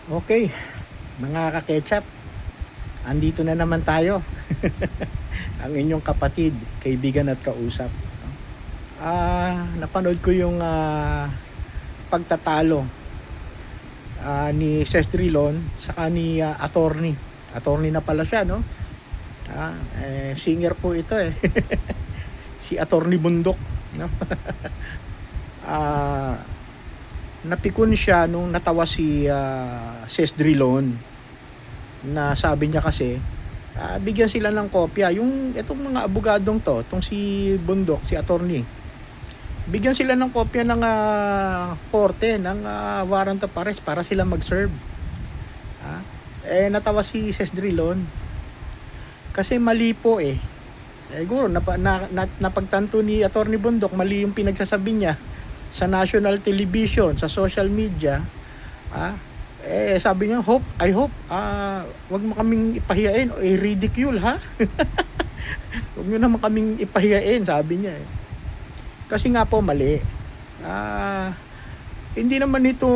Okay, mga ka-ketchup, andito na naman tayo. Ang inyong kapatid, kaibigan at kausap. Napanood ko yung pagtatalo ni Ses Drilon saka ni attorney. Attorney na pala siya, no? Singer po ito eh. Si Attorney Bundok, no? Ah, Napikon siya nung natawa si Ses Drilon na sabi niya kasi bigyan sila ng kopya yung itong mga abogadong to, itong si Bundok, si attorney, bigyan sila ng kopya ng korte ng warrant of arrest para sila mag-serve. Natawa si Ses Drilon kasi mali po siguro napagtanto ni attorney Bundok, mali yung pinagsasabi niya sa national television, sa social media. Sabi niya, I hope wag mo kaming ipahiyain o i-ridicule, ha? Wag niyo naman kaming ipahiyain, sabi niya Kasi nga po mali. Hindi naman ito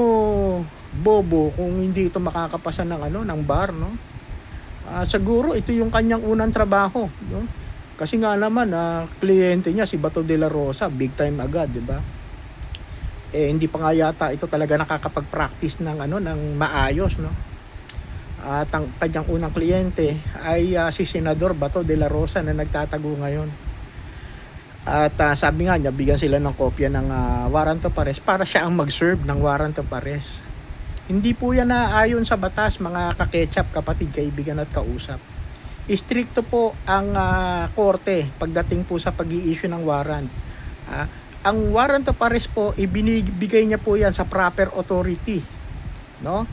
bobo kung hindi ito makakapasa ng bar, no? Siguro ito yung kanyang unang trabaho, no? Kasi nga naman kliyente niya si Bato de la Rosa, big time agad, 'di ba? Hindi pa nga yata ito talaga nakakapag-practice ng maayos, no? At ang kanyang unang kliyente ay si Senador Bato de la Rosa na nagtatago ngayon. At sabi nga niya, bigyan sila ng kopya ng warrant of arrest para siya ang mag-serve ng warrant of arrest. Hindi po yan ayon sa batas, mga ka-ketchup, kapatid, kaibigan at kausap. Istrikto po ang korte pagdating po sa pag-i-issue ng warrant. Ang warrant of arrest po, ibinibigay niya po yan sa proper authority, no?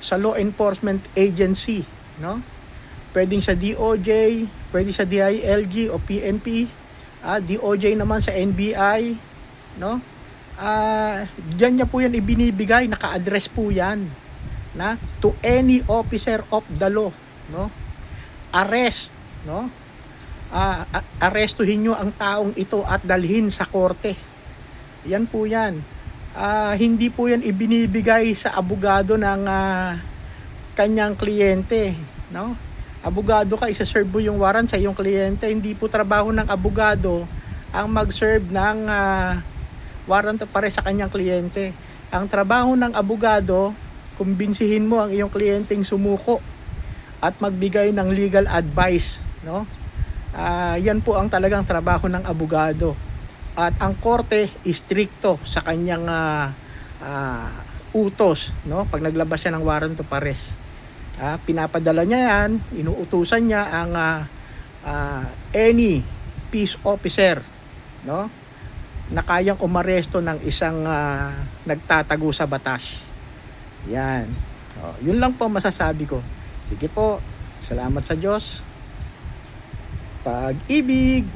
Sa law enforcement agency, no? Pwedeng sa DOJ, pwede sa DILG o PNP, DOJ naman sa NBI, no? Diyan niya po yan ibinibigay, naka-address po yan na to any officer of the law, no? Arrest, no? Arestuhin nyo ang taong ito at dalhin sa korte. Yan po yan. Hindi po yan ibinibigay sa abogado ng kanyang kliyente, no? Abogado ka, isa-serve mo yung warrant sa iyong kliyente. Hindi po trabaho ng abogado ang mag-serve ng warrant of arrest sa kanyang kliyente. Ang trabaho ng abogado, kumbinsihin mo ang iyong kliyenteng sumuko at magbigay ng legal advice, no? Yan po ang talagang trabaho ng abogado. At ang korte istrikto sa kanyang utos, no? Pag naglabas siya ng warrant of arrest, pinapadala niya yan, inuutusan niya ang any peace officer, no? Na kayang umaresto ng isang nagtatago sa batas. Yan. Yun lang po masasabi ko. Sige po. Salamat sa Diyos. Pag-ibig.